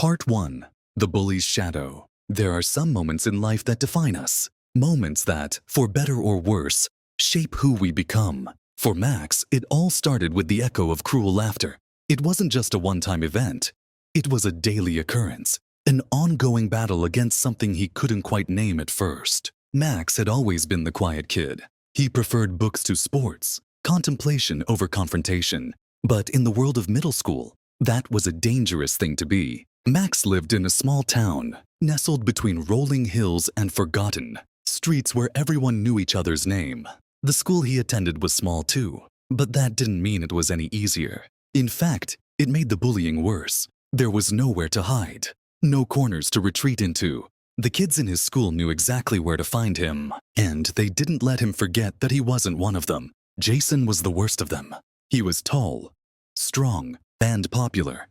Part 1. The Bully's Shadow. There are some moments in life that define us. Moments that, for better or worse, shape who we become. For Max, it all started with the echo of cruel laughter. It wasn't just a one-time event. It was a daily occurrence, an ongoing battle against something he couldn't quite name at first. Max had always been the quiet kid. He preferred books to sports, contemplation over confrontation. But in the world of middle school, that was a dangerous thing to be. Max lived in a small town, nestled between rolling hills and forgotten streets where everyone knew each other's name. The school he attended was small too, but that didn't mean it was any easier. In fact, it made the bullying worse. There was nowhere to hide, no corners to retreat into. The kids in his school knew exactly where to find him, and they didn't let him forget that he wasn't one of them. Jason was the worst of them. He was tall, strong, and popular.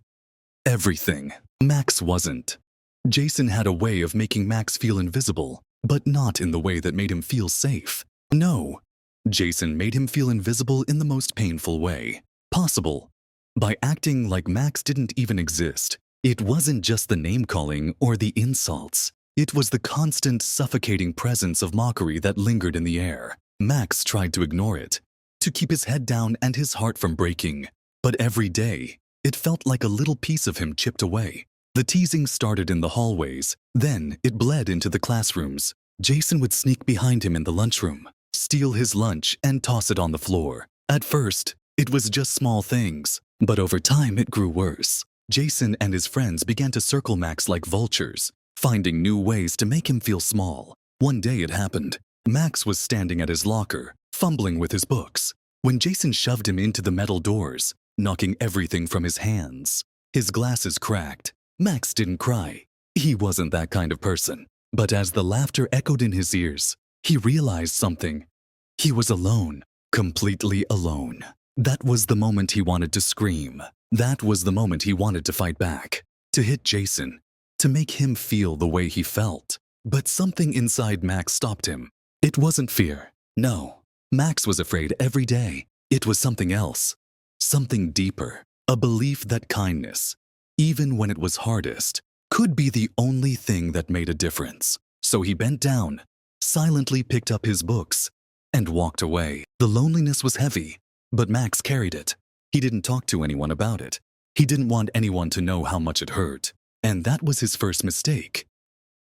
Everything. Max wasn't. Jason had a way of making Max feel invisible, but not in the way that made him feel safe. No. Jason made him feel invisible in the most painful way possible, by acting like Max didn't even exist. It wasn't just the name-calling or the insults. It was the constant, suffocating presence of mockery that lingered in the air. Max tried to ignore it, to keep his head down and his heart from breaking. But every day, it felt like a little piece of him chipped away. The teasing started in the hallways, then it bled into the classrooms. Jason would sneak behind him in the lunchroom, steal his lunch and toss it on the floor. At first, it was just small things, but over time it grew worse. Jason and his friends began to circle Max like vultures, finding new ways to make him feel small. One day it happened. Max was standing at his locker, fumbling with his books, when Jason shoved him into the metal doors, knocking everything from his hands. His glasses cracked. Max didn't cry. He wasn't that kind of person. But as the laughter echoed in his ears, he realized something. He was alone, completely alone. That was the moment he wanted to scream. That was the moment he wanted to fight back, to hit Jason, to make him feel the way he felt. But something inside Max stopped him. It wasn't fear. No, Max was afraid every day. It was something else, something deeper, a belief that kindness, even when it was hardest, could be the only thing that made a difference. So he bent down, silently picked up his books, and walked away. The loneliness was heavy, but Max carried it. He didn't talk to anyone about it. He didn't want anyone to know how much it hurt. And that was his first mistake.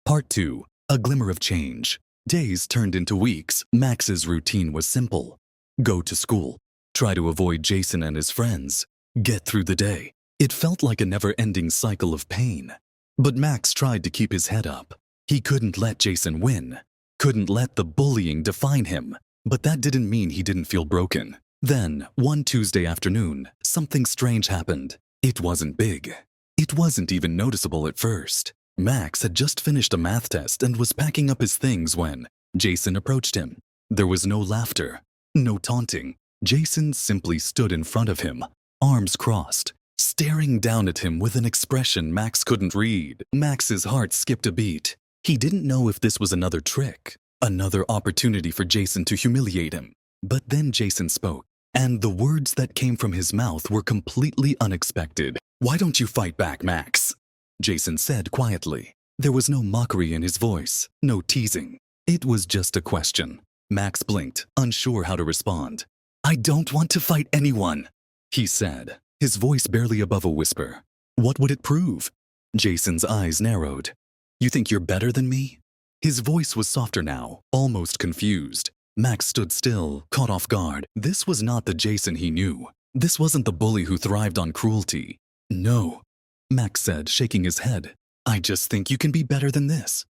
Part 2. A glimmer of change. Days turned into weeks. Max's routine was simple. Go to school. Try to avoid Jason and his friends. Get through the day. It felt like a never-ending cycle of pain. But Max tried to keep his head up. He couldn't let Jason win. Couldn't let the bullying define him. But that didn't mean he didn't feel broken. Then, one Tuesday afternoon, something strange happened. It wasn't big. It wasn't even noticeable at first. Max had just finished a math test and was packing up his things when Jason approached him. There was no laughter, no taunting. Jason simply stood in front of him, arms crossed, staring down at him with an expression Max couldn't read. Max's heart skipped a beat. He didn't know if this was another trick, another opportunity for Jason to humiliate him. But then Jason spoke, and the words that came from his mouth were completely unexpected. "Why don't you fight back, Max?" Jason said quietly. There was no mockery in his voice, no teasing. It was just a question. Max blinked, unsure how to respond. "I don't want to fight anyone," he said, his voice barely above a whisper. "What would it prove?" Jason's eyes narrowed. "You think you're better than me?" His voice was softer now, almost confused. Max stood still, caught off guard. This was not the Jason he knew. This wasn't the bully who thrived on cruelty. "No," Max said, shaking his head. "I just think you can be better than this."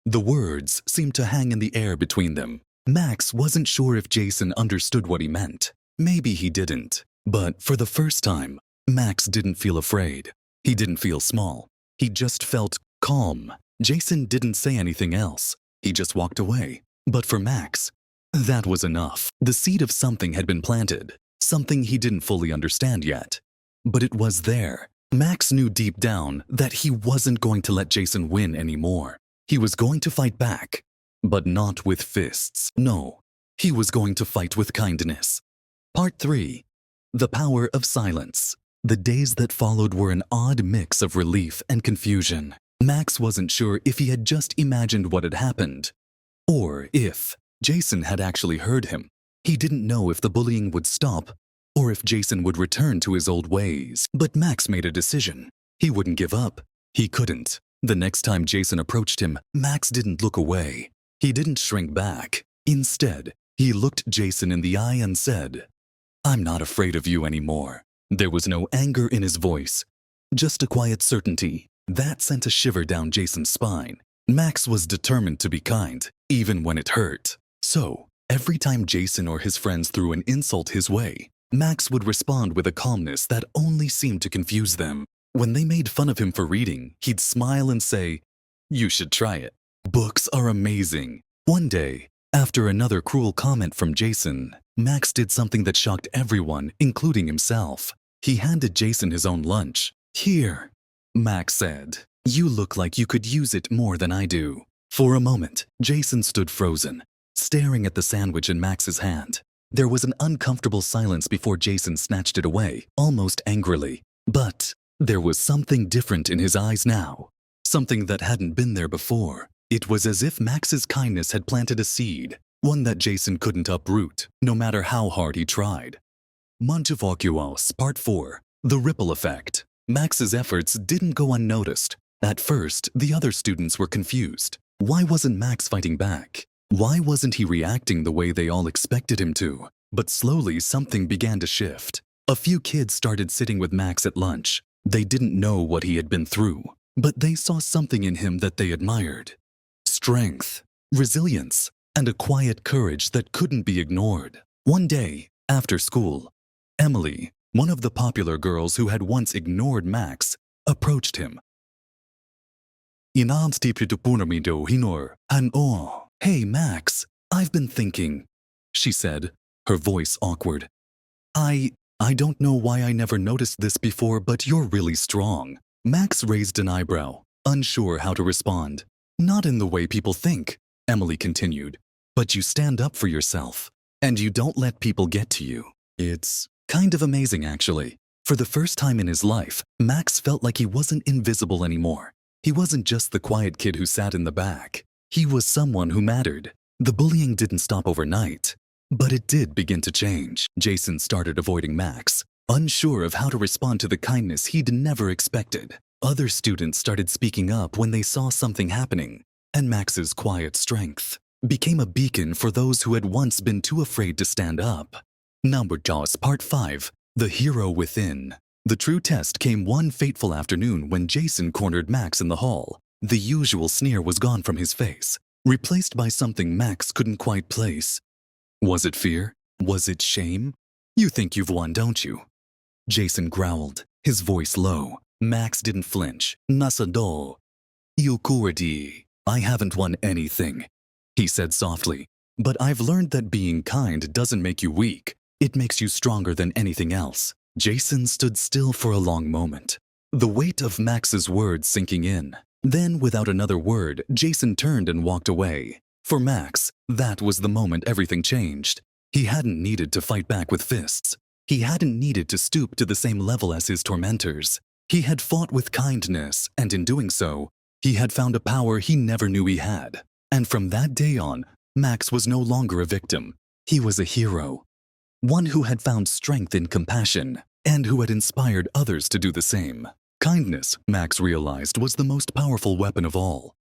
The words seemed to hang in the air between them. Max wasn't sure if Jason understood what he meant. Maybe he didn't. But for the first time, Max didn't feel afraid. He didn't feel small. He just felt calm. Jason didn't say anything else. He just walked away. But for Max, that was enough. The seed of something had been planted, something he didn't fully understand yet. But it was there. Max knew deep down that he wasn't going to let Jason win anymore. He was going to fight back, but not with fists. No, he was going to fight with kindness. Part 3. The Power of Silence. The days that followed were an odd mix of relief and confusion. Max wasn't sure if he had just imagined what had happened, or if Jason had actually heard him. He didn't know if the bullying would stop or if Jason would return to his old ways. But Max made a decision. He wouldn't give up. He couldn't. The next time Jason approached him, Max didn't look away. He didn't shrink back. Instead, he looked Jason in the eye and said, "I'm not afraid of you anymore." There was no anger in his voice, just a quiet certainty. That sent a shiver down Jason's spine. Max was determined to be kind, even when it hurt. So, every time Jason or his friends threw an insult his way, Max would respond with a calmness that only seemed to confuse them. When they made fun of him for reading, he'd smile and say, "You should try it. Books are amazing." One day, after another cruel comment from Jason, Max did something that shocked everyone, including himself. He handed Jason his own lunch. "Here," Max said. "You look like you could use it more than I do." For a moment, Jason stood frozen, staring at the sandwich in Max's hand. There was an uncomfortable silence before Jason snatched it away, almost angrily. But there was something different in his eyes now, something that hadn't been there before. It was as if Max's kindness had planted a seed, one that Jason couldn't uproot, no matter how hard he tried. Montevacuos, Part 4, The Ripple Effect. Max's efforts didn't go unnoticed. At first, the other students were confused. Why wasn't Max fighting back? Why wasn't he reacting the way they all expected him to? But slowly, something began to shift. A few kids started sitting with Max at lunch. They didn't know what he had been through, but they saw something in him that they admired. Strength, resilience, and a quiet courage that couldn't be ignored. One day, after school, Emily, one of the popular girls who had once ignored Max, approached him. "Hey Max, I've been thinking," she said, her voice awkward. I don't know why I never noticed this before, but you're really strong." Max raised an eyebrow, unsure how to respond. "Not in the way people think," Emily continued, "but you stand up for yourself, and you don't let people get to you. It's kind of amazing, actually." For the first time in his life, Max felt like he wasn't invisible anymore. He wasn't just the quiet kid who sat in the back. He was someone who mattered. The bullying didn't stop overnight, but it did begin to change. Jason started avoiding Max, unsure of how to respond to the kindness he'd never expected. Other students started speaking up when they saw something happening, and Max's quiet strength became a beacon for those who had once been too afraid to stand up. Number Jaws, Part 5, The Hero Within. The true test came one fateful afternoon when Jason cornered Max in the hall. The usual sneer was gone from his face, replaced by something Max couldn't quite place. Was it fear? Was it shame? "You think you've won, don't you?" Jason growled, his voice low. Max didn't flinch. "Nasado. Yukurdi. I haven't won anything," he said softly. "But I've learned that being kind doesn't make you weak. It makes you stronger than anything else." Jason stood still for a long moment, the weight of Max's words sinking in. Then, without another word, Jason turned and walked away. For Max, that was the moment everything changed. He hadn't needed to fight back with fists. He hadn't needed to stoop to the same level as his tormentors. He had fought with kindness, and in doing so, he had found a power he never knew he had. And from that day on, Max was no longer a victim. He was a hero. One who had found strength in compassion, and who had inspired others to do the same. Kindness, Max realized, was the most powerful weapon of all.